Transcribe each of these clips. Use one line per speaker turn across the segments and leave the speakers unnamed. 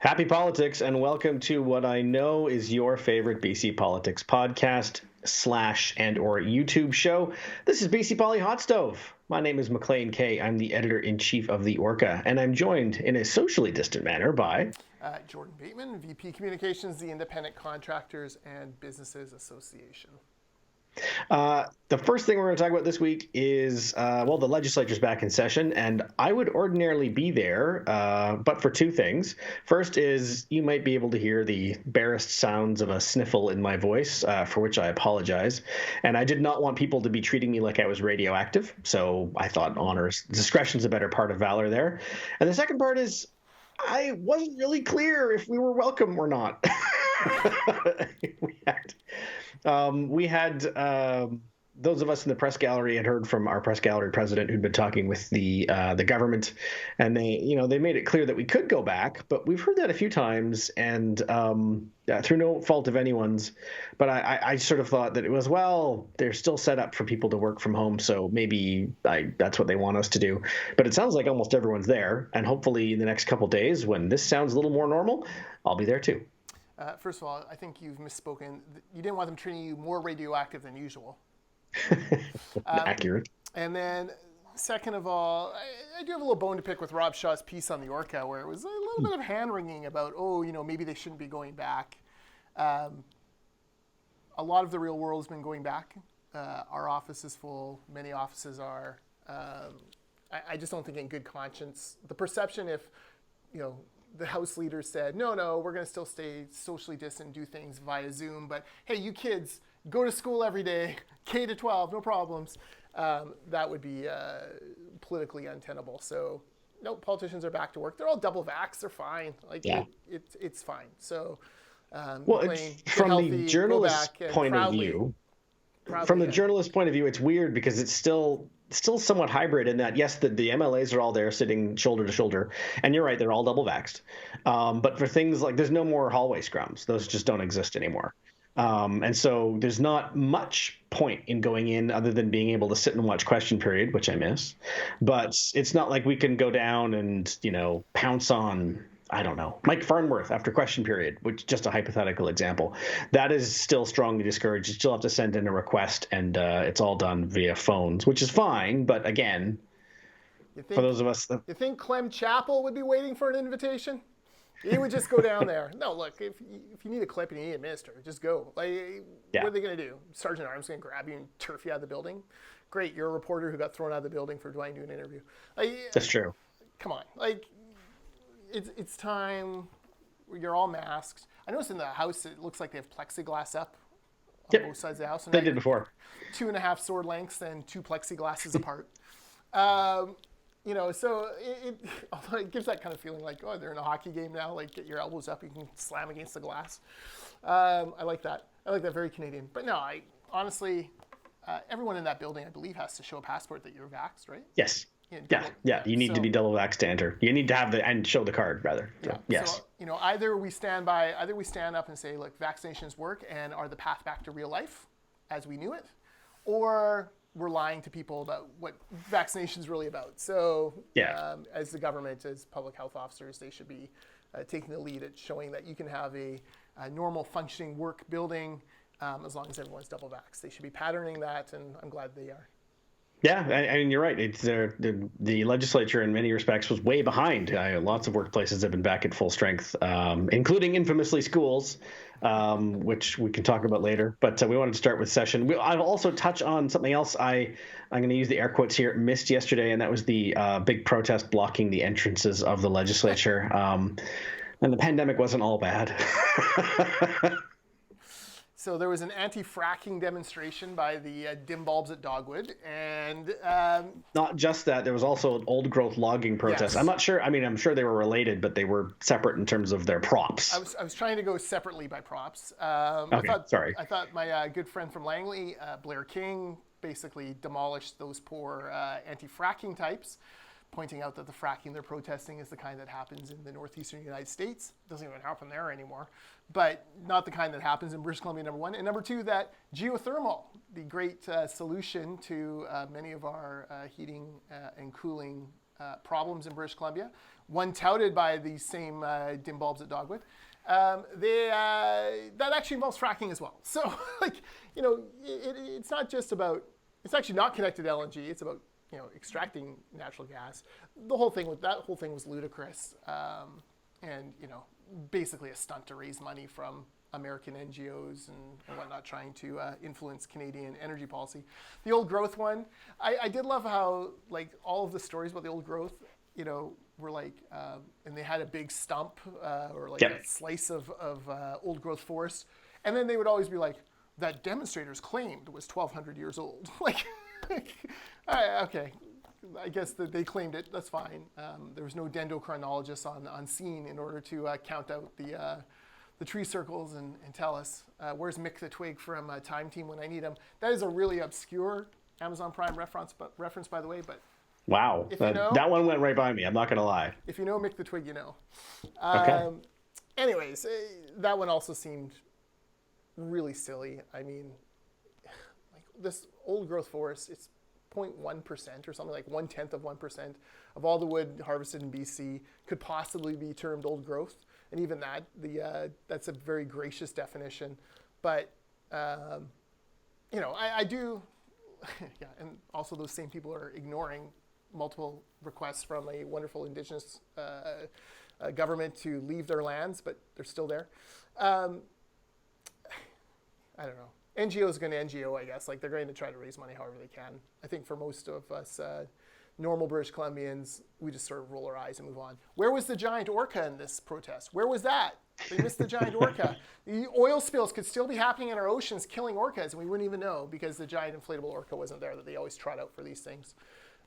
Happy politics and welcome to what I know is your favorite BC politics podcast / and or YouTube show. This is BC Poly Hot Stove. My name is Maclean K. I'm the editor-in-chief of the Orca, and I'm joined in a socially distant manner by
Jordan Bateman, VP Communications, the Independent Contractors and Businesses Association.
The first thing we're going to talk about this week is, the legislature's back in session, and I would ordinarily be there, but for two things. First is you might be able to hear the barest sounds of a sniffle in my voice, for which I apologize. And I did not want people to be treating me like I was radioactive, so I thought discretion's a better part of valor there. And the second part is I wasn't really clear if we were welcome or not. We had those of us in the press gallery had heard from our press gallery president who'd been talking with the government, and they made it clear that we could go back, but we've heard that a few times, and through no fault of anyone's. But I sort of thought that it was, they're still set up for people to work from home, so maybe that's what they want us to do. But it sounds like almost everyone's there, and hopefully in the next couple of days, when this sounds a little more normal, I'll be there too.
First of all, I think you've misspoken. You didn't want them treating you more radioactive than usual.
Accurate.
And then, second of all, I do have a little bone to pick with Rob Shaw's piece on the Orca, where it was a little bit of hand-wringing about, maybe they shouldn't be going back. A lot of the real world has been going back. Our office is full. Many offices are. I just don't think in good conscience. The perception if, the House leaders said, no, we're going to still stay socially distant and do things via Zoom. But, hey, you kids, go to school every day, K to 12, no problems. That would be politically untenable. So, no, politicians are back to work. They're all double vaxxed. They're fine. It's fine. So,
from the journalist's point of view, it's weird because it's still somewhat hybrid in that, yes, the MLAs are all there sitting shoulder to shoulder. And you're right, they're all double vaxxed. But for things like there's no more hallway scrums. Those just don't exist anymore. And so there's not much point in going in other than being able to sit and watch question period, which I miss. But it's not like we can go down and, pounce on, I don't know, Mike Farnworth after question period, which is just a hypothetical example. That is still strongly discouraged. You still have to send in a request, and it's all done via phones, which is fine. But again, for those of us
you think Clem Chappell would be waiting for an invitation? He would just go down there. No, look, if you need a clip and you need a minister, just go. What are they going to do? Sergeant Arm's going to grab you and turf you out of the building? Great, you're a reporter who got thrown out of the building for trying to do an interview.
That's true.
Come on. It's time. You're all masked. I noticed in the House it looks like they have plexiglass up on both sides of the House. And
they did before.
2.5 sword lengths and 2 plexiglasses apart. So it gives that kind of feeling like, they're in a hockey game now. Like, get your elbows up, you can slam against the glass. I like that. I like that, very Canadian. But no, honestly, everyone in that building, I believe, has to show a passport that you're vaxxed, right?
Yes. Yeah. You need to be double vaxxed to enter. You need to have and show the card rather. So, yes.
So, either we stand up and say, look, vaccinations work and are the path back to real life as we knew it, or we're lying to people about what vaccination is really about. So, as the government, as public health officers, they should be taking the lead at showing that you can have a normal functioning work building as long as everyone's double vaxxed. They should be patterning that, and I'm glad they are.
Yeah, I mean, you're right. It's the legislature in many respects was way behind. Lots of workplaces have been back at full strength, including infamously schools, which we can talk about later. But we wanted to start with session. I'll also touch on something else I'm going to use the air quotes here, missed yesterday, and that was the big protest blocking the entrances of the legislature. And the pandemic wasn't all bad.
So there was an anti-fracking demonstration by the dim bulbs at Dogwood, and
not just that, there was also an old-growth logging protest. Yes. I'm not sure. I mean, I'm sure they were related, but they were separate in terms of their props.
I was trying to go separately by props.
Sorry.
I thought my good friend from Langley, Blair King, basically demolished those poor anti-fracking types, pointing out that the fracking they're protesting is the kind that happens in the northeastern United States. It doesn't even happen there anymore, but not the kind that happens in British Columbia, number one. And number two, that geothermal, the great solution to many of our heating and cooling problems in British Columbia, one touted by these same dim bulbs at Dogwood, that actually involves fracking as well. So, it's not just about, it's actually not connected to LNG. It's about, extracting natural gas. That whole thing was ludicrous, and basically a stunt to raise money from American NGOs and whatnot, trying to influence Canadian energy policy. The old growth one, I did love how all of the stories about the old growth, were and they had a big stump or a slice of old growth forest, and then they would always be like, that demonstrators claimed was 1,200 years old. Okay, I guess that they claimed it. That's fine. There was no dendrochronologist on scene in order to count out the tree circles and tell us where's Mick the Twig from Time Team when I need him. That is a really obscure Amazon Prime reference, by the way. But
wow, that one went right by me. I'm not gonna lie.
If you know Mick the Twig, you know.
Okay.
Anyways, that one also seemed really silly. I mean, this old growth forest, it's 0.1% or something, 0.1% of all the wood harvested in BC could possibly be termed old growth. And even that, that's a very gracious definition. But, I do, yeah, and also those same people are ignoring multiple requests from a wonderful Indigenous government to leave their lands, but they're still there. I don't know. NGO is going to NGO, I guess. They're going to try to raise money however they can. I think for most of us normal British Columbians, we just sort of roll our eyes and move on. Where was the giant orca in this protest? Where was that? They missed the giant orca. The oil spills could still be happening in our oceans, killing orcas, and we wouldn't even know because the giant inflatable orca wasn't there that they always trot out for these things.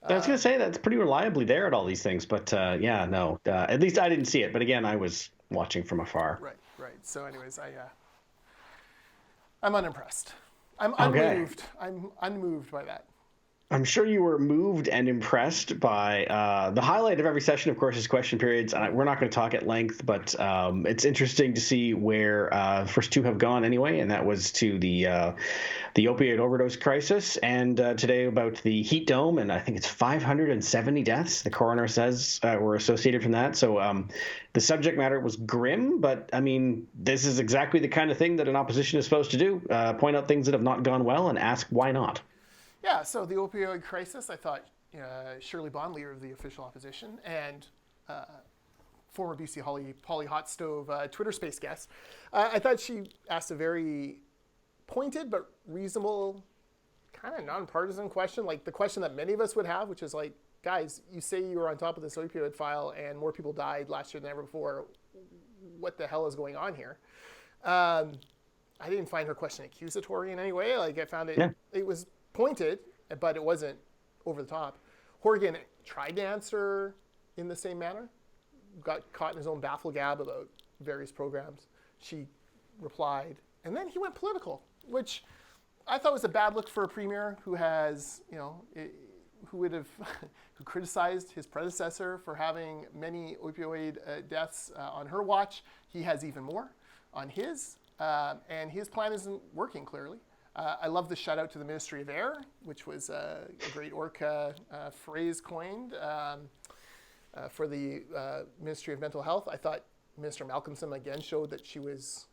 I was going to say that's pretty reliably there at all these things, but no. At least I didn't see it. But again, I was watching from afar.
Right. So anyways, I'm unimpressed. I'm unmoved.
Okay.
I'm unmoved by that.
I'm sure you were moved and impressed by the highlight of every session, of course, is question periods. And we're not going to talk at length, but it's interesting to see where first two have gone anyway, and that was to the opioid overdose crisis, and today about the heat dome, and I think it's 570 deaths, the coroner says, were associated from that. So the subject matter was grim, but I mean, this is exactly the kind of thing that an opposition is supposed to do, point out things that have not gone well and ask why not.
Yeah, so the opioid crisis, I thought Shirley Bond, leader of the official opposition, and former BC Polly HOTSTOVE Twitter Space guest, I thought she asked a very pointed but reasonable, kind of nonpartisan question, the question that many of us would have, which is guys, you say you were on top of this opioid file and more people died last year than ever before. What the hell is going on here? I didn't find her question accusatory in any way. I found it, It was pointed, but it wasn't over the top. Horgan tried to answer in the same manner, got caught in his own baffle gab about various programs. She replied, and then he went political, which I thought was a bad look for a premier who has, who criticized his predecessor for having many opioid deaths on her watch. He has even more on his, and his plan isn't working clearly. I love the shout out to the Ministry of Air, which was a great orca phrase coined for the Ministry of Mental Health. I thought Minister Malcolmson again showed that she was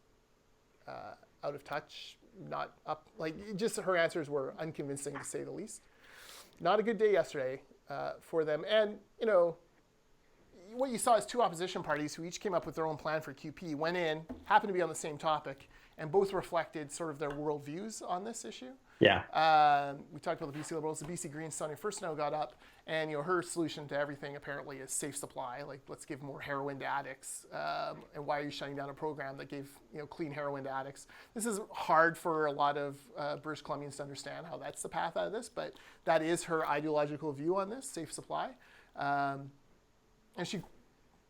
out of touch, not up. Just her answers were unconvincing to say the least. Not a good day yesterday for them. And, what you saw is two opposition parties who each came up with their own plan for QP, went in, happened to be on the same topic, and both reflected sort of their worldviews on this issue.
Yeah.
We talked about the BC Liberals. The BC Greens, Sonia Furstenau, got up, and her solution to everything apparently is safe supply. Let's give more heroin to addicts. And why are you shutting down a program that gave clean heroin to addicts? This is hard for a lot of British Columbians to understand how that's the path out of this, but that is her ideological view on this, safe supply. And she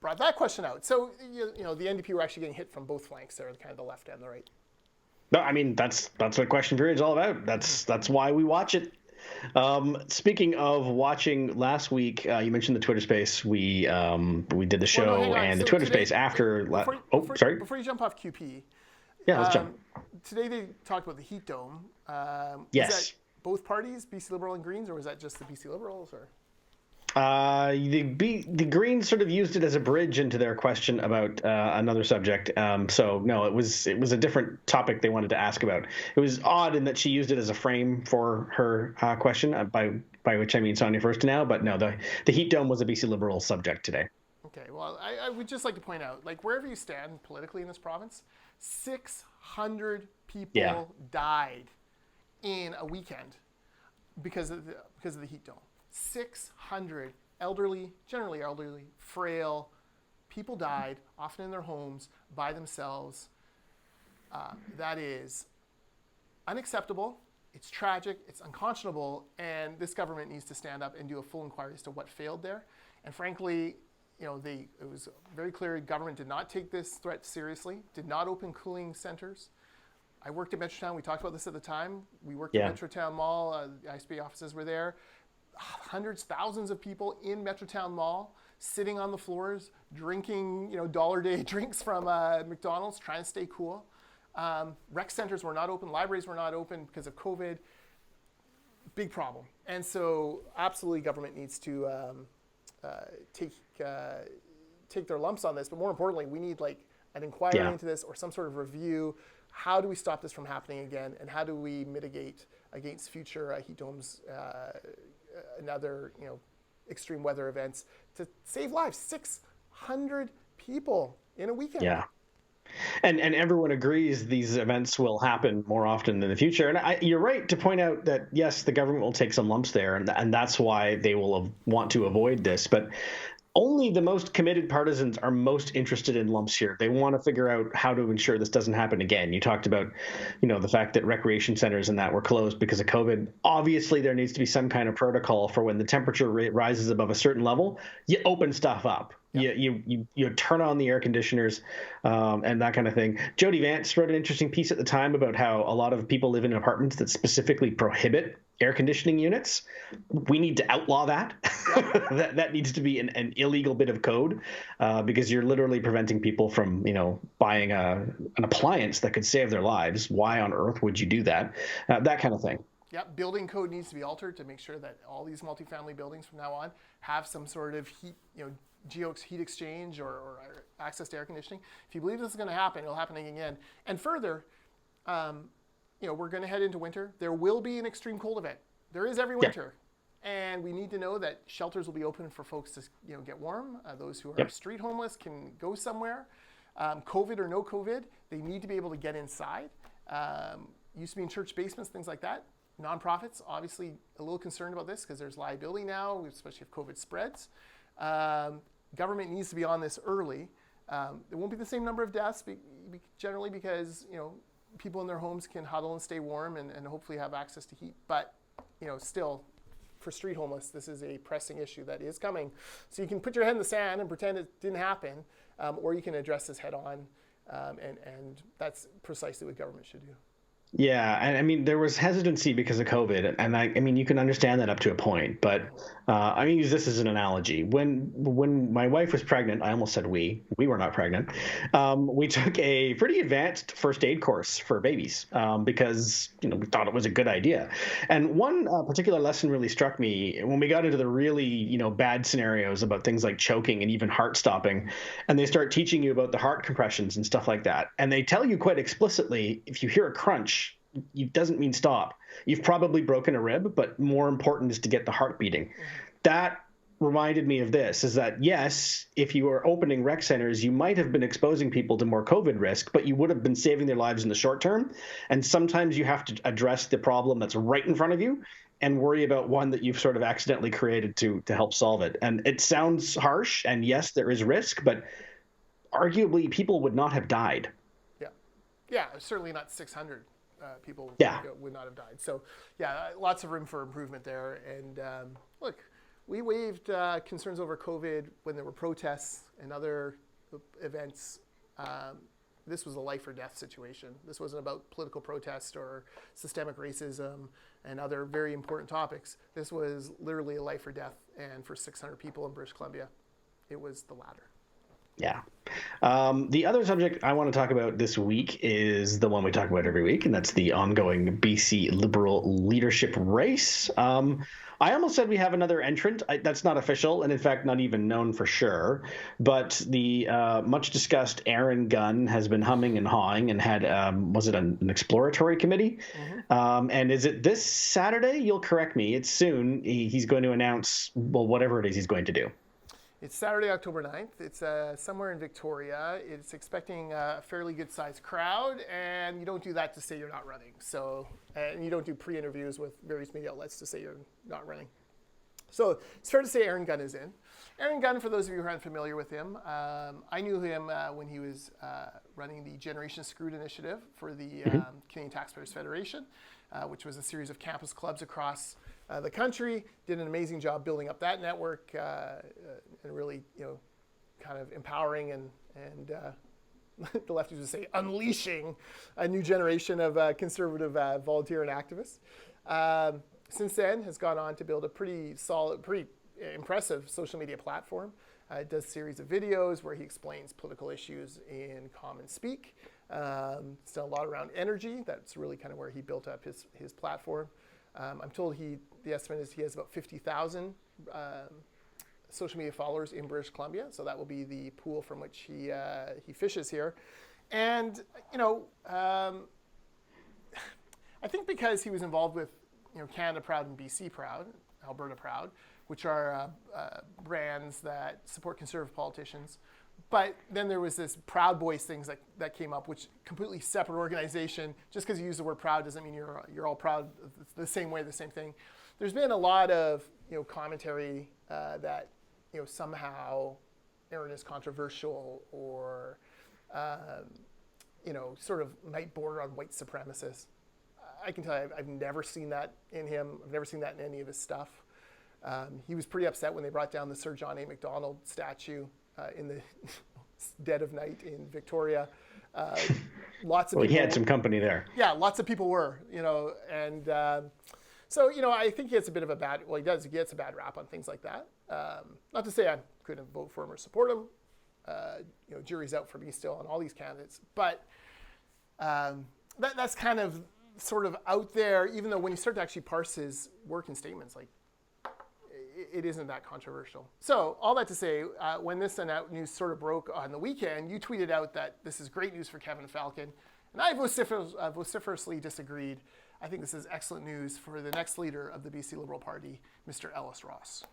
brought that question out. So, the NDP were actually getting hit from both flanks there, kind of the left and the right.
No, I mean, that's what question period is all about. That's why we watch it. Speaking of watching, last week you mentioned the Twitter Space. We did the show and the Twitter Space after.
Before you jump off QP.
Yeah, let's jump.
Today they talked about the heat dome.
Yes.
Was that both parties, BC Liberal and Greens, or was that just the BC Liberals? Or
The Greens sort of used it as a bridge into their question about another subject. So no, it was a different topic they wanted to ask about. It was odd in that she used it as a frame for her question, by which I mean Sonia Firstenow. But no, the heat dome was a BC Liberal subject today.
Okay, well, I would just like to point out, like, wherever you stand politically in this province, 600
Yeah.
people died in a weekend because of the heat dome. 600 elderly, generally elderly, frail people died, often in their homes by themselves. That is unacceptable. It's tragic. It's unconscionable, and this government needs to stand up and do a full inquiry as to what failed there. And frankly, it was very clear government did not take this threat seriously, did not open cooling centers. I worked at Metrotown. We talked about this at the time. We worked at Metrotown Mall. The ISP offices were there. Hundreds, thousands of people in Metrotown Mall sitting on the floors, drinking, dollar day drinks from McDonald's, trying to stay cool. Rec centers were not open. Libraries were not open because of COVID. Big problem. And so absolutely government needs to take their lumps on this, but more importantly, we need like an inquiry into this or some sort of review. How do we stop this from happening again, and how do we mitigate against future heat domes and other extreme weather events to save lives? 600 people in a weekend.
Yeah. And everyone agrees these events will happen more often in the future. And you're right to point out that, yes, the government will take some lumps there, and that's why they will want to avoid this. But only the most committed partisans are most interested in lumps here. They want to figure out how to ensure this doesn't happen again. You talked about, the fact that recreation centers and that were closed because of COVID. Obviously, there needs to be some kind of protocol for when the temperature rises above a certain level, you open stuff up. Yeah. You turn on the air conditioners and that kind of thing. Jody Vance wrote an interesting piece at the time about how a lot of people live in apartments that specifically prohibit air conditioning units. We need to outlaw that. that needs to be an illegal bit of code because you're literally preventing people from, buying an appliance that could save their lives. Why on earth would you do that? That kind of thing.
Yeah, building code needs to be altered to make sure that all these multifamily buildings from now on have some sort of heat, geox heat exchange or access to air conditioning. If you believe this is going to happen, it'll happen again. And further, we're going to head into winter. There will be an extreme cold event. There is every winter. And we need to know that shelters will be open for folks to get warm. Those who are street homeless can go somewhere. COVID or no COVID, they need to be able to get inside. Used to be in church basements, things like that. Nonprofits, obviously a little concerned about this because there's liability now, especially if COVID spreads. Government needs to be on this early. There won't be the same number of deaths generally because people in their homes can huddle and stay warm and hopefully have access to heat. But still, for street homeless, this is a pressing issue that is coming. So you can put your head in the sand and pretend it didn't happen, or you can address this head on, and that's precisely what government should do.
Yeah, and I mean, there was hesitancy because of COVID, and I mean, you can understand that up to a point, but I use this as an analogy. When my wife was pregnant, I almost said we were not pregnant. We took a pretty advanced first aid course for babies because we thought it was a good idea. And one particular lesson really struck me when we got into the really bad scenarios about things like choking and even heart stopping, and they start teaching you about the heart compressions and stuff like that, and they tell you quite explicitly if you hear a crunch, it doesn't mean stop. You've probably broken a rib, but more important is to get the heart beating. Mm-hmm. That reminded me of this, is that yes, if you were opening rec centers, you might have been exposing people to more COVID risk, but you would have been saving their lives in the short term. And sometimes you have to address the problem that's right in front of you and worry about one that you've sort of accidentally created to help solve it. And it sounds harsh, and yes, there is risk, but arguably people would not have died.
Yeah, certainly not 600 people would not have died. So, lots of room for improvement there. And look, we waived concerns over COVID when there were protests and other events. This was a life or death situation. This wasn't about political protest or systemic racism and other very important topics. This was literally a life or death. And for 600 people in British Columbia, it was the latter.
Yeah. The other subject I want to talk about this week is the one we talk about every week, and that's the ongoing BC Liberal leadership race. I almost said we have another entrant. That's not official, and in fact, not even known for sure. But the much discussed Aaron Gunn has been humming and hawing and had, was it an exploratory committee? Mm-hmm. And is it this Saturday? You'll correct me. It's soon. He's going to announce, well, whatever it is he's going to do.
It's Saturday, October 9th. It's somewhere in Victoria. It's expecting a fairly good-sized crowd, and you don't do that to say you're not running. So, and you don't do pre-interviews with various media outlets to say you're not running. So it's fair to say Aaron Gunn is in. Aaron Gunn, for those of you who aren't familiar with him, I knew him when he was running the Generation Screwed initiative for the Canadian Taxpayers Federation, which was a series of campus clubs across the country. Did an amazing job building up that network and really, kind of empowering and the lefties would say unleashing a new generation of conservative volunteer and activists. Since then, has gone on to build a pretty solid, pretty impressive social media platform. Does a series of videos where he explains political issues in common speak. It's done a lot around energy. That's really kind of where he built up his platform. I'm told the estimate is he has about 50,000 social media followers in British Columbia, so that will be the pool from which he fishes here. And I think because he was involved with Canada Proud and BC Proud, Alberta Proud, which are brands that support conservative politicians. But then there was this Proud Boys things that came up, which completely separate organization. Just because you use the word proud doesn't mean you're all proud the same way, the same thing. There's been a lot of commentary that somehow Aaron is controversial or sort of might border on white supremacist. I can tell you I've never seen that in him. I've never seen that in any of his stuff. He was pretty upset when they brought down the Sir John A. Macdonald statue in the dead of night in Victoria. Lots of people,
he had some company there.
Yeah, lots of people were, and so I think he gets a bit of a bad. Well, he gets a bad rap on things like that. Not to say I couldn't vote for him or support him. Jury's out for me still on all these candidates, but that's kind of sort of out there. Even though when you start to actually parse his work and statements, like, it isn't that controversial. So all that to say, when this news sort of broke on the weekend, you tweeted out that this is great news for Kevin Falcon, and I vociferously disagreed. I think this is excellent news for the next leader of the BC Liberal Party, Mr. Ellis Ross.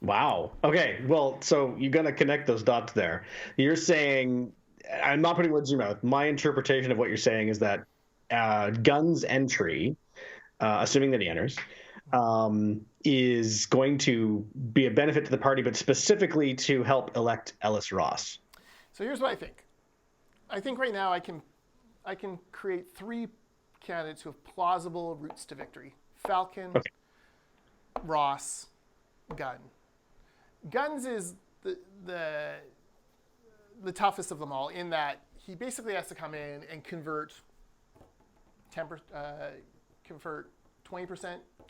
Wow.
Okay, well, so you're going to connect those dots there. You're saying, I'm not putting words in your mouth, my interpretation of what you're saying is that Gunn's entry, assuming that he enters, is going to be a benefit to the party, but specifically to help elect Ellis Ross.
So here's what I think. I think right now I can create three candidates who have plausible routes to victory. Falcon, okay. Ross, Gunn. Gunn's is the toughest of them all in that he basically has to come in and convert 20%,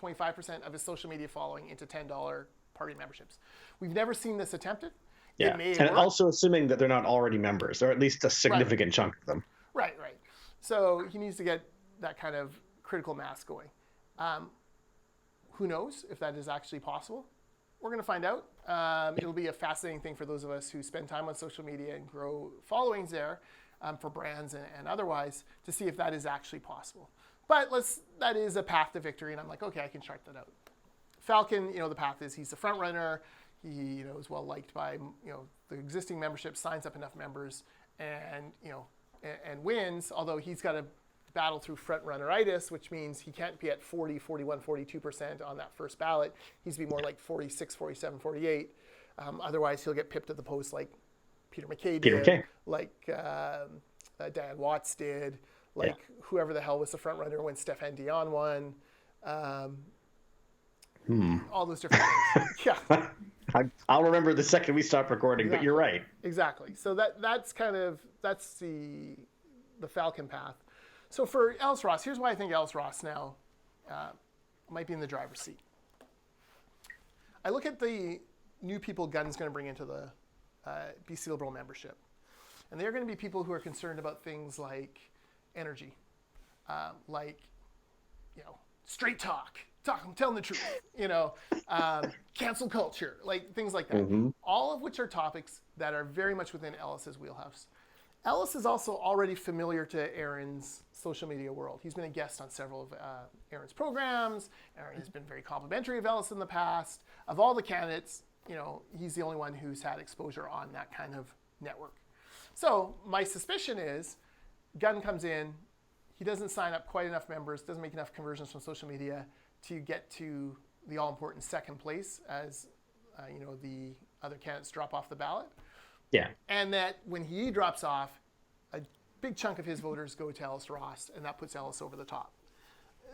25% of his social media following into $10 party memberships. We've never seen this attempted.
Yeah, and also assuming that they're not already members, or at least a significant chunk of them.
Right. So he needs to get that kind of critical mass going. Who knows if that is actually possible? We're going to find out. It'll be a fascinating thing for those of us who spend time on social media and grow followings there for brands and otherwise to see if that is actually possible. But that is a path to victory, and I'm like, okay, I can chart that out. Falcon, the path is he's the front runner. He, is well liked by, the existing membership, signs up enough members, and wins. Although he's got to battle through front runneritis, which means he can't be at 40, 41, 42% on that first ballot. He needs to be more like 46, 47, 48. Otherwise, he'll get pipped at the post like Peter MacKay did, like Diane Watts did. Whoever the hell was the front runner when Stéphane Dion won. All those different things. Yeah.
I'll remember the second we stop recording, exactly. But you're right.
Exactly. So that's the Falcon path. So for Ellis Ross, here's why I think Ellis Ross now might be in the driver's seat. I look at the new people Gunn's going to bring into the BC Liberal membership. And they're going to be people who are concerned about things like energy, like, straight talk, telling the truth, cancel culture, like things like that.
Mm-hmm.
All of which are topics that are very much within Ellis's wheelhouse. Ellis is also already familiar to Aaron's social media world. He's been a guest on several of Aaron's programs. Aaron has been very complimentary of Ellis in the past. Of all the candidates, he's the only one who's had exposure on that kind of network. So my suspicion is Gunn comes in, he doesn't sign up quite enough members, doesn't make enough conversions from social media to get to the all-important second place as the other candidates drop off the ballot.
Yeah.
And that when he drops off, a big chunk of his voters go to Ellis Ross, and that puts Ellis over the top.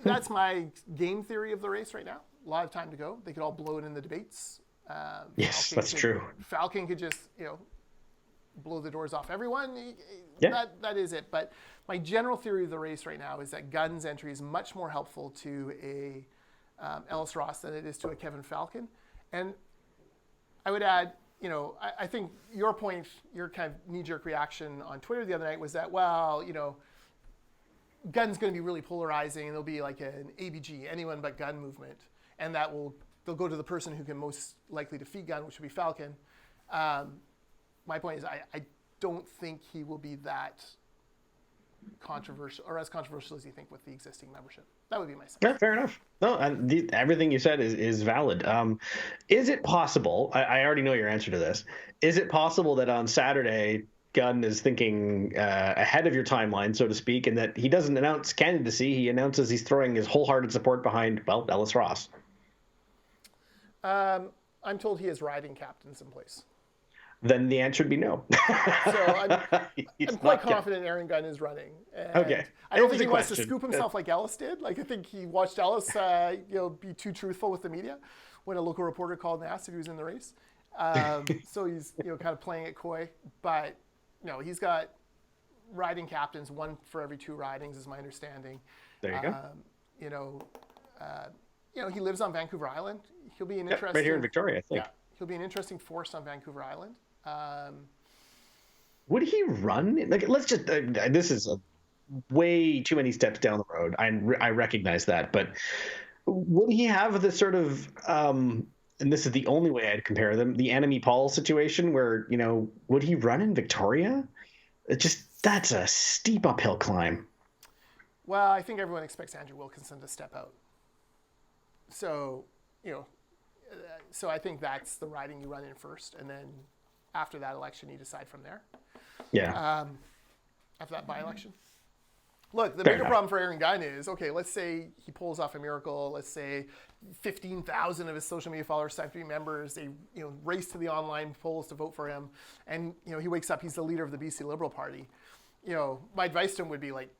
That's my game theory of the race right now. A lot of time to go. They could all blow it in the debates.
Yes, that's true.
Falcon could just, blow the doors off everyone.
Yeah.
That is it. But my general theory of the race right now is that Gunn's entry is much more helpful to a Ellis Ross than it is to a Kevin Falcon. And I would add, I think your point, your kind of knee-jerk reaction on Twitter the other night was that, Gunn's going to be really polarizing, and there'll be like an ABG, anyone but Gunn movement, and they'll go to the person who can most likely defeat Gunn, which would be Falcon. My point is, I don't think he will be that controversial, or as controversial as you think with the existing membership. That would be my sense.
Yeah, fair enough. No, everything you said is valid. Is it possible, I already know your answer to this, is it possible that on Saturday, Gunn is thinking ahead of your timeline, so to speak, and that he doesn't announce candidacy, he announces he's throwing his wholehearted support behind, Ellis Ross?
I'm told he has riding captains in place.
Then the answer would be no.
So I'm quite confident Aaron Gunn is running. And
okay.
I don't think he wants to scoop himself like Ellis did. Like, I think he watched Ellis be too truthful with the media when a local reporter called and asked if he was in the race. So he's kind of playing it coy. But no, he's got riding captains, one for every 2 ridings is my understanding.
There you
go. He lives on Vancouver Island. He'll be an interesting...
Right here in Victoria, I think.
Yeah, he'll be an interesting force on Vancouver Island.
Would he run? Like, let's just. This is way too many steps down the road. I recognize that, but would he have the sort of? And this is the only way I'd compare them: the Annamie Paul situation, where would he run in Victoria? That's a steep uphill climb.
Well, I think everyone expects Andrew Wilkinson to step out. So so I think that's the riding you run in first, and then after that election, you decide from there.
Yeah.
After that by-election. Look, the bigger problem for Aaron Gunn is, okay, let's say he pulls off a miracle. Let's say 15,000 of his social media followers sign to be members. They race to the online polls to vote for him. And he wakes up, he's the leader of the BC Liberal Party. My advice to him would be, like,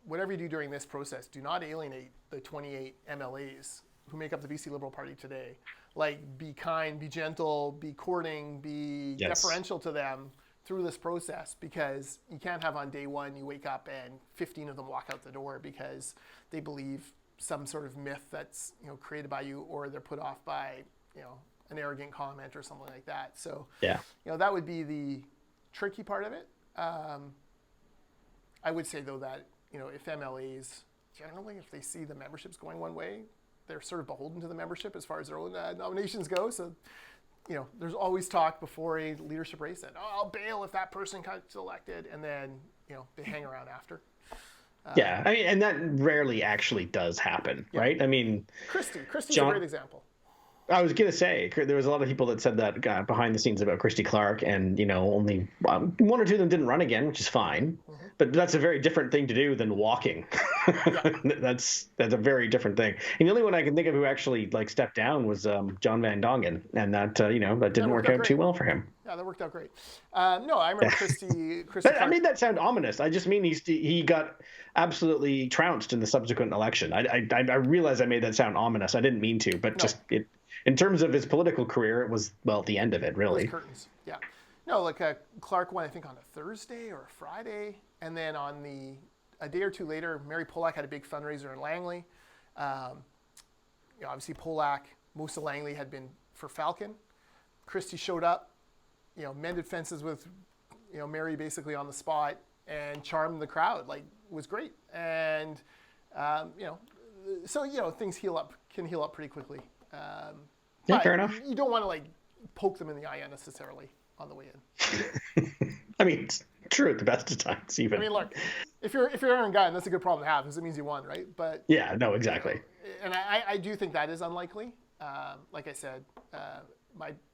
whatever you do during this process, do not alienate the 28 MLAs who make up the BC Liberal Party today. Like, be kind, be gentle, be courting, be deferential to them through this process, because you can't have on day one you wake up and 15 of them walk out the door because they believe some sort of myth that's created by you, or they're put off by an arrogant comment or something like that. So that would be the tricky part of it. I would say though that if MLAs generally, if they see the memberships going one way, they're sort of beholden to the membership as far as their own nominations go. So, there's always talk before a leadership race that, I'll bail if that person gets elected, and then, they hang around after.
And that rarely actually does happen, right? I mean,
Christie's a great example.
I was going to say, there was a lot of people that said that behind the scenes about Christy Clark, and, only one or two of them didn't run again, which is fine. Mm-hmm. But that's a very different thing to do than walking. That's a very different thing. And the only one I can think of who actually stepped down was John Van Dongen, and that that didn't work out too well for him.
Yeah, that worked out great. No, I remember Christy Clark.
I made that sound ominous. I just mean he got absolutely trounced in the subsequent election. I realize I made that sound ominous. I didn't mean to, but in terms of his political career, it was, the end of it, really.
It was curtains, yeah. No, Clark won, I think, on a Thursday or a Friday. And then a day or two later, Mary Polak had a big fundraiser in Langley. Obviously, Polak, most of Langley had been for Falcon. Christie showed up, mended fences with, Mary basically on the spot and charmed the crowd. Like, was great. And, so, things can heal up pretty quickly.
Yeah, fair enough.
You don't want to poke them in the eye unnecessarily on the way in.
I mean, it's true at the best of times, even.
I mean, look, if you're Aaron Gunn, that's a good problem to have because it means you won, right? But
yeah, no, exactly.
And I do think that is unlikely. Like I said,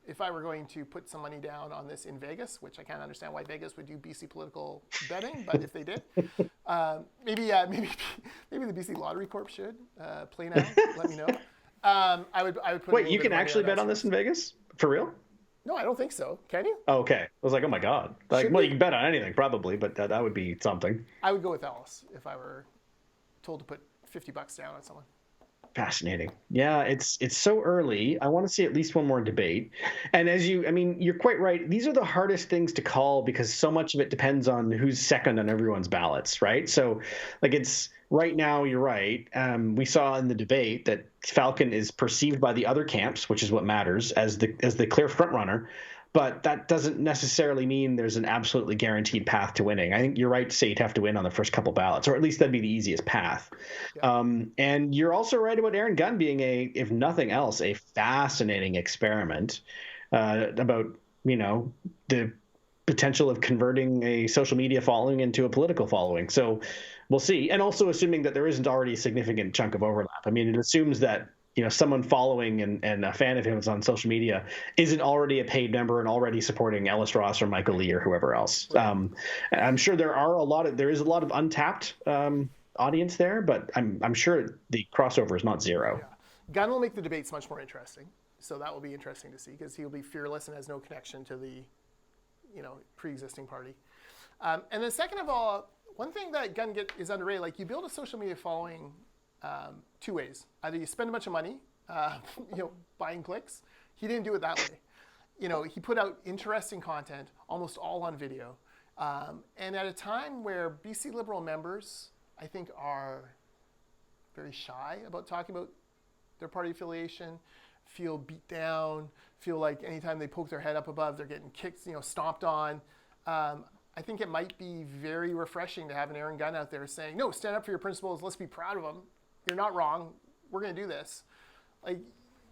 if I were going to put some money down on this in Vegas, which I can't understand why Vegas would do BC political betting, but if they did, maybe the BC Lottery Corp should play now. Let me know. I would put.
Wait, you can actually bet on this in Vegas for real?
No, I don't think so. Can you?
Oh, okay. I was like, oh my god. You can bet on anything probably, but that would be something.
I would go with Ellis if I were told to put $50 down on someone.
Fascinating. Yeah, it's so early. I want to see at least one more debate. And you're quite right. These are the hardest things to call because so much of it depends on who's second on everyone's ballots, right? So, it's right now. You're right. We saw in the debate that Falcon is perceived by the other camps, which is what matters, as the clear front runner. But that doesn't necessarily mean there's an absolutely guaranteed path to winning. I think you're right to say you'd have to win on the first couple ballots, or at least that'd be the easiest path. Yeah. And you're also right about Aaron Gunn being if nothing else, a fascinating experiment about, the potential of converting a social media following into a political following. So we'll see. And also assuming that there isn't already a significant chunk of overlap. I mean, it assumes that someone following and a fan of him on social media isn't already a paid member and already supporting Ellis Ross or Michael Lee or whoever else. Right. I'm sure there is a lot of untapped audience there, but I'm sure the crossover is not zero.
Yeah. Gunn will make the debates much more interesting. So that will be interesting to see because he'll be fearless and has no connection to the, pre-existing party. And then second of all, one thing that Gunn is underrated, you build a social media following two ways. Either you spend a bunch of money, buying clicks. He didn't do it that way. He put out interesting content, almost all on video. And at a time where BC Liberal members, I think, are very shy about talking about their party affiliation, feel beat down, feel like anytime they poke their head up above, they're getting kicked, stomped on. I think it might be very refreshing to have an Aaron Gunn out there saying, no, stand up for your principles. Let's be proud of them. You're not wrong. We're going to do this.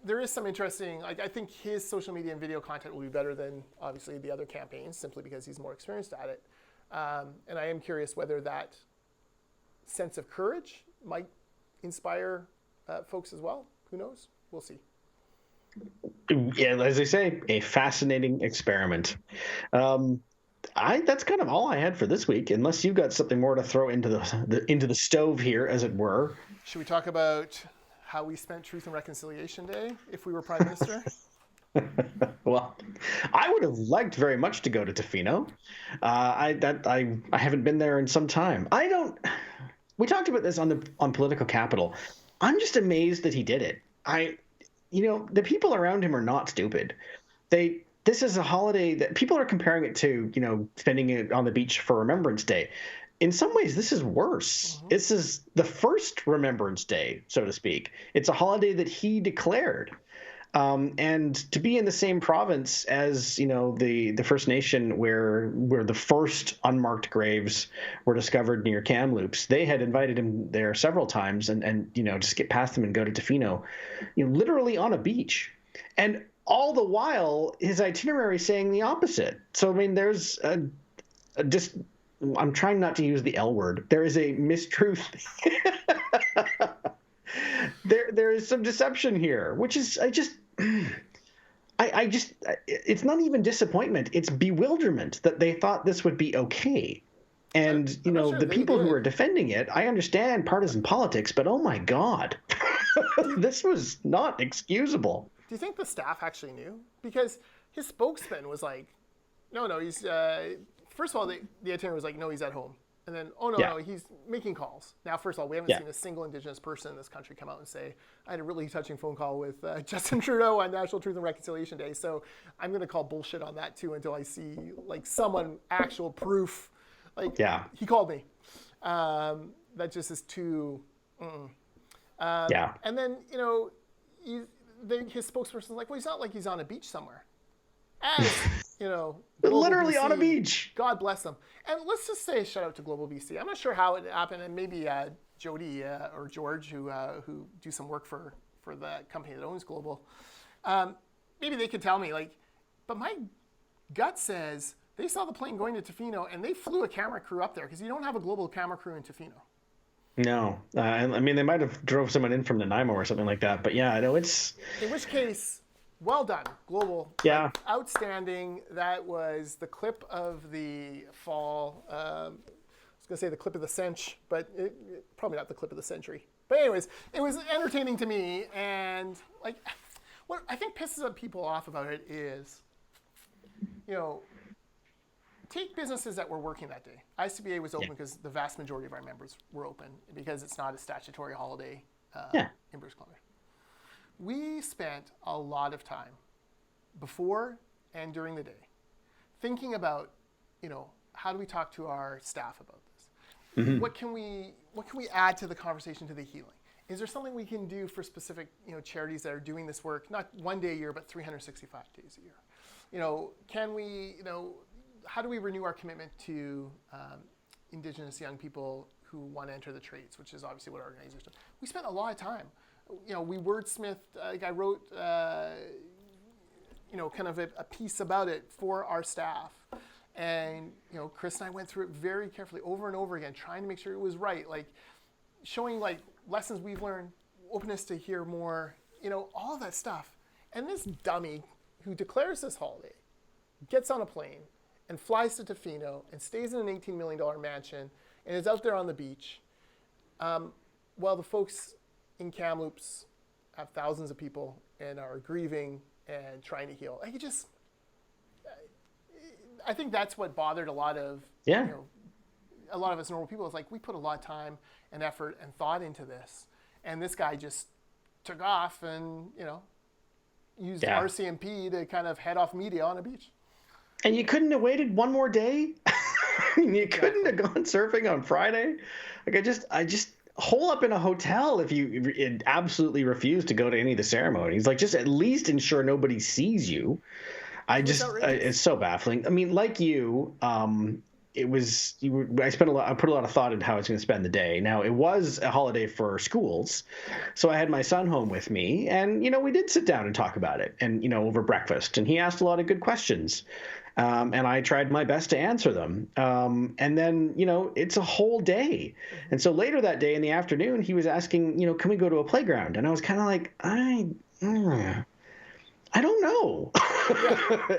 There is some interesting, I think his social media and video content will be better than obviously the other campaigns simply because he's more experienced at it. And I am curious whether that sense of courage might inspire folks as well. Who knows? We'll see.
Yeah, as I say, a fascinating experiment. That's kind of all I had for this week, unless you've got something more to throw into the stove here, as it were.
Should we talk about how we spent Truth and Reconciliation Day if we were Prime Minister?
Well, I would have liked very much to go to Tofino. I haven't been there in some time. We talked about this on Political Capital. I'm just amazed that he did it. The people around him are not stupid. This is a holiday that people are comparing it to, spending it on the beach for Remembrance Day. In some ways, this is worse. Mm-hmm. This is the first Remembrance Day, so to speak. It's a holiday that he declared. And to be in the same province as, the First Nation where the first unmarked graves were discovered near Kamloops, they had invited him there several times and just get past them and go to Tofino, literally on a beach. And all the while, his itinerary saying the opposite. So, there's I'm trying not to use the L word. There is a mistruth. There is some deception here, which is it's not even disappointment. It's bewilderment that they thought this would be okay. And, the people who are defending it, I understand partisan politics, but oh my God, this was not excusable.
Do you think the staff actually knew? Because his spokesman was like, no, he's, first of all, the itinerary was like, no, he's at home. And then, no, he's making calls. Now, first of all, we haven't seen a single Indigenous person in this country come out and say, I had a really touching phone call with Justin Trudeau on National Truth and Reconciliation Day. So I'm going to call bullshit on that too until I see someone actual proof. He called me. That just is too. And then, his spokesperson's like, well, he's not like he's on a beach somewhere.
Literally
BC,
on a beach.
God bless them. And let's just say shout out to Global BC. I'm not sure how it happened, and maybe Jody or George, who do some work for the company that owns Global, maybe they could tell me, but my gut says they saw the plane going to Tofino and they flew a camera crew up there, because you don't have a Global camera crew in Tofino.
No, I mean, they might have drove someone in from Nanaimo or something like that, but yeah, I know it's.
In which case, well done, Global.
Yeah.
Outstanding. That was the clip of the fall. I was going to say the clip of the century, but probably not the clip of the century. But anyways, it was entertaining to me, and what I think pisses people off about it is, take businesses that were working that day. ICBA was open because the vast majority of our members were open, because it's not a statutory holiday in British Columbia. We spent a lot of time before and during the day thinking about, how do we talk to our staff about this? Mm-hmm. What can we add to the conversation, to the healing? Is there something we can do for specific, charities that are doing this work, not one day a year, but 365 days a year? Can we, how do we renew our commitment to Indigenous young people who want to enter the trades, which is obviously what our organization does? We spent a lot of time. We wordsmithed, I wrote, kind of a piece about it for our staff. And, Chris and I went through it very carefully over and over again, trying to make sure it was right, showing lessons we've learned, openness to hear more, all that stuff. And this dummy who declares this holiday gets on a plane and flies to Tofino and stays in an $18 million mansion and is out there on the beach, while the folks in Kamloops have thousands of people and are grieving and trying to heal. I think that's what bothered a lot of a lot of us normal people. Is we put a lot of time and effort and thought into this, and this guy just took off and used RCMP to kind of head off media on a beach.
And you couldn't have waited one more day? You couldn't have gone surfing on Friday? I just hole up in a hotel if you absolutely refuse to go to any of the ceremonies. Just at least ensure nobody sees you. It's so baffling. I mean, like you, I put a lot of thought into how I was going to spend the day. Now, it was a holiday for schools, so I had my son home with me, and we did sit down and talk about it, and over breakfast, and he asked a lot of good questions, and I tried my best to answer them. And then it's a whole day, and so later that day in the afternoon, he was asking, can we go to a playground? And I was kind of like, I don't know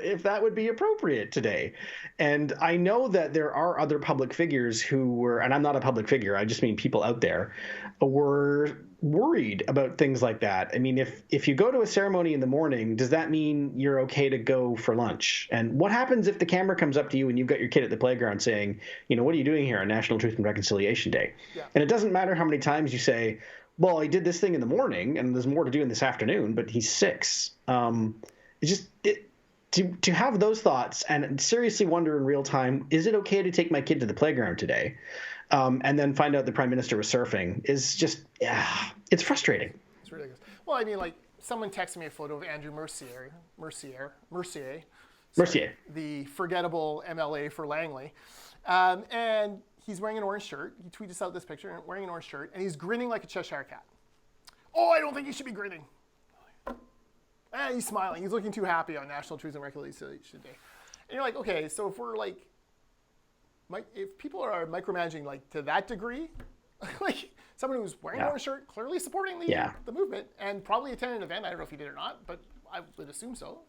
if that would be appropriate today. And I know that there are other public figures who were, and I'm not a public figure, I just mean people out there, were worried about things like that. I mean, if you go to a ceremony in the morning, does that mean you're okay to go for lunch? And what happens if the camera comes up to you and you've got your kid at the playground saying, what are you doing here on National Truth and Reconciliation Day? Yeah. And it doesn't matter how many times you say, well, he did this thing in the morning and there's more to do in this afternoon, but he's 6. To have those thoughts and seriously wonder in real time, is it okay to take my kid to the playground today? And then find out the Prime Minister was surfing is just, it's frustrating.
It's ridiculous. Well, I mean, someone texted me a photo of Andrew Mercier, the forgettable MLA for Langley. And he's wearing an orange shirt. He tweeted us out this picture, wearing an orange shirt, and he's grinning like a Cheshire cat. Oh, I don't think you should be grinning. He's smiling. He's looking too happy on National Truth and Reconciliation Day. And you're like, okay, so if we're if people are micromanaging to that degree, someone who's wearing an orange shirt, clearly supporting the movement, and probably attended an event, I don't know if he did or not, but I would assume so.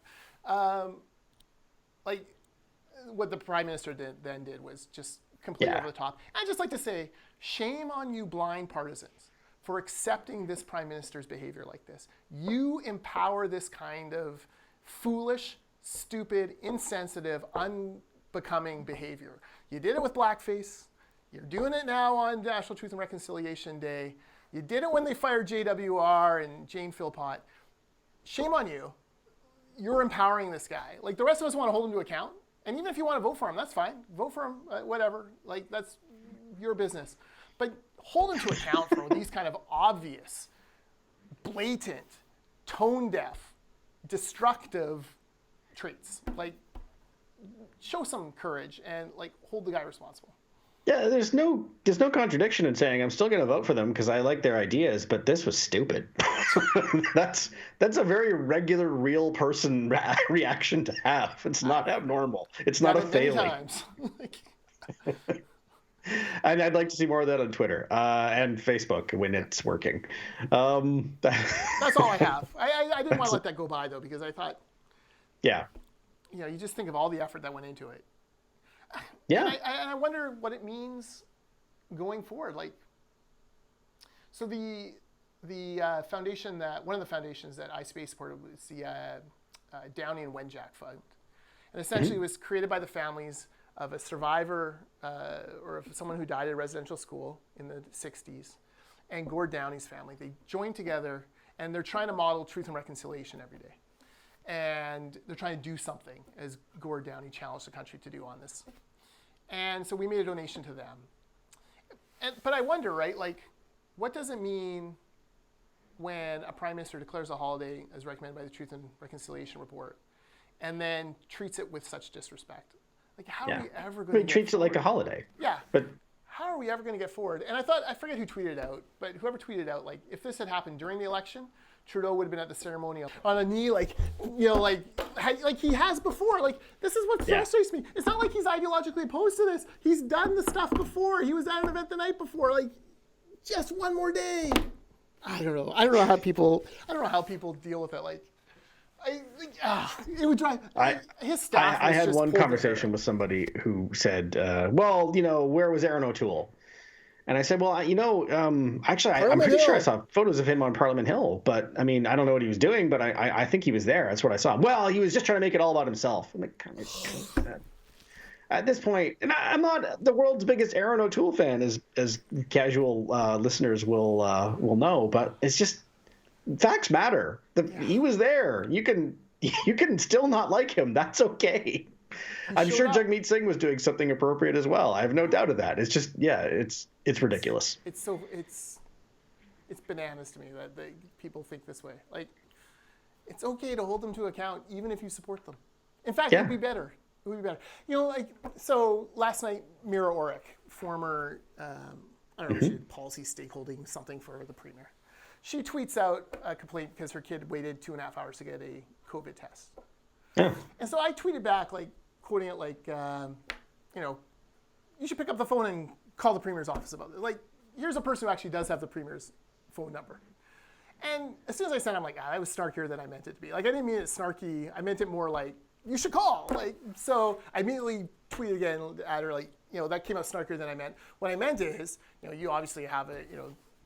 What the Prime Minister then did was just completely over the top. I'd just like to say, shame on you blind partisans for accepting this Prime Minister's behavior like this. You empower this kind of foolish, stupid, insensitive, unbecoming behavior. You did it with blackface. You're doing it now on National Truth and Reconciliation Day. You did it when they fired JWR and Jane Philpott. Shame on you. You're empowering this guy. The rest of us want to hold him to account. And even if you want to vote for him, that's fine. Vote for him, whatever. That's your business. But hold him to account for these kind of obvious, blatant, tone-deaf, destructive traits. show some courage and like hold the guy responsible.
Yeah, there's no contradiction in saying I'm still going to vote for them because I like their ideas, but this was stupid. That's a very regular, real person reaction to have. It's not abnormal. It's not a failing. And I'd like to see more of that on Twitter and Facebook when it's working.
That's all I have. I didn't want to let that go by though because I thought,
yeah,
you just think of all the effort that went into it.
Yeah,
and I wonder what it means going forward. Like, so the foundation one of the foundations that iSpace supported was the Downey and Wenjack Fund, and essentially it was created by the families of a survivor or of someone who died at a residential school in the 60s, and Gord Downey's family. They joined together and they're trying to model truth and reconciliation every day. And they're trying to do something, as Gord Downey challenged the country to do on this. And so we made a donation to them. But I wonder, right, like, what does it mean when a prime minister declares a holiday as recommended by the Truth and Reconciliation Report and then treats it with such disrespect? Like, how are we ever going to get
treats
forward?
it like a holiday.
Yeah.
But
how are we ever going to get forward? And I forget who tweeted out, but whoever tweeted out, like, if this had happened during the election, Trudeau would have been at the ceremony on a knee, like he has before. Like, this is what frustrates me. It's not like he's ideologically opposed to this. He's done the stuff before. He was at an event the night before. Like, just one more day. I don't know. I don't know how people deal with it. Like, it would drive his staff.
I had one conversation with somebody who said, "Well, where was Aaron O'Toole?" And I said, well, actually, I'm pretty sure I saw photos of him on Parliament Hill. But, I mean, I don't know what he was doing, but I think he was there. That's what I saw. Well, he was just trying to make it all about himself. I'm like, at this point, and I'm not the world's biggest Aaron O'Toole fan, as casual listeners will know. But it's just facts matter. He was there. You can still not like him. That's okay. I'm sure Jagmeet Singh was doing something appropriate as well. I have no doubt of that. It's just, it's ridiculous.
It's bananas to me that people think this way. Like, it's okay to hold them to account even if you support them. In fact, it would be better. It would be better. So last night, Mira Orrick, former, I don't know, she did policy stakeholding something for the premier. She tweets out a complaint because her kid waited 2.5 hours to get a COVID test. Yeah. And so I tweeted back, like, quoting it like, you should pick up the phone and call the Premier's office about it. Like, here's a person who actually does have the Premier's phone number. And as soon as I sent it, I'm like, that was snarkier than I meant it to be. Like, I didn't mean it snarky. I meant it more like, you should call. Like, so I immediately tweeted again at her, like, that came out snarkier than I meant. What I meant is, you obviously have a,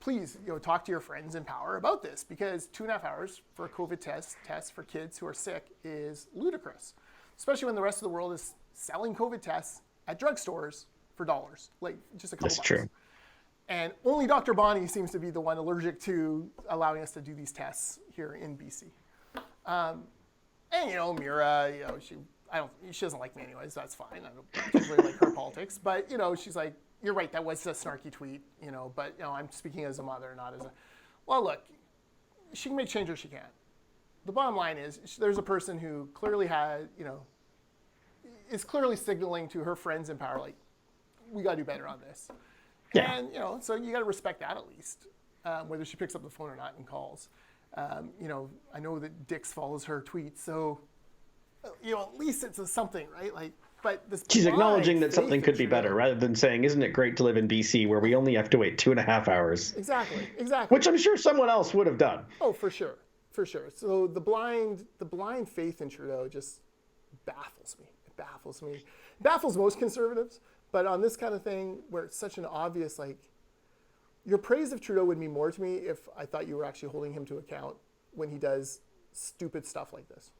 please, talk to your friends in power about this, because 2.5 hours for a COVID test for kids who are sick is ludicrous, especially when the rest of the world is selling COVID tests at drugstores for dollars, like just a couple bucks. That's true. And only Dr. Bonnie seems to be the one allergic to allowing us to do these tests here in BC. And Mira, she doesn't like me anyways. That's fine. I don't particularly like her politics, but she's like, you're right, that was a snarky tweet, but I'm speaking as a mother, not as a. Well, look, she can make change or she can't. The bottom line is, there's a person who clearly is clearly signaling to her friends in power, like, we got to do better on this. Yeah. And so you got to respect that at least, whether she picks up the phone or not and calls. I know that Dix follows her tweets, so at least it's something, right? Like. But
she's acknowledging that something could be better, rather than saying, isn't it great to live in BC where we only have to wait 2.5 hours?
Exactly.
Which I'm sure someone else would have done.
Oh, for sure. So the blind faith in Trudeau just baffles me. It baffles most conservatives, but on this kind of thing where it's such an obvious, like, your praise of Trudeau would mean more to me if I thought you were actually holding him to account when he does stupid stuff like this.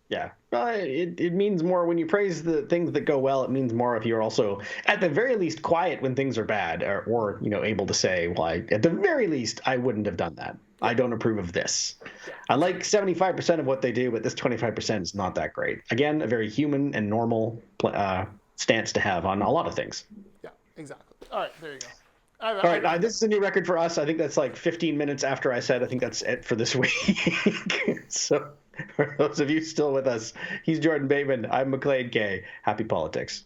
Yeah, it means more when you praise the things that go well. It means more if you're also, at the very least, quiet when things are bad, or able to say, well, at the very least, I wouldn't have done that. I don't approve of this. Yeah. I like 75% of what they do, but this 25% is not that great. Again, a very human and normal stance to have on a lot of things.
Yeah, exactly. All right, there you go.
All right, this is a new record for us. I think that's like 15 minutes after I said I think that's it for this week. So For those of you still with us, he's Jordan Bateman. I'm Maclean K. Happy politics.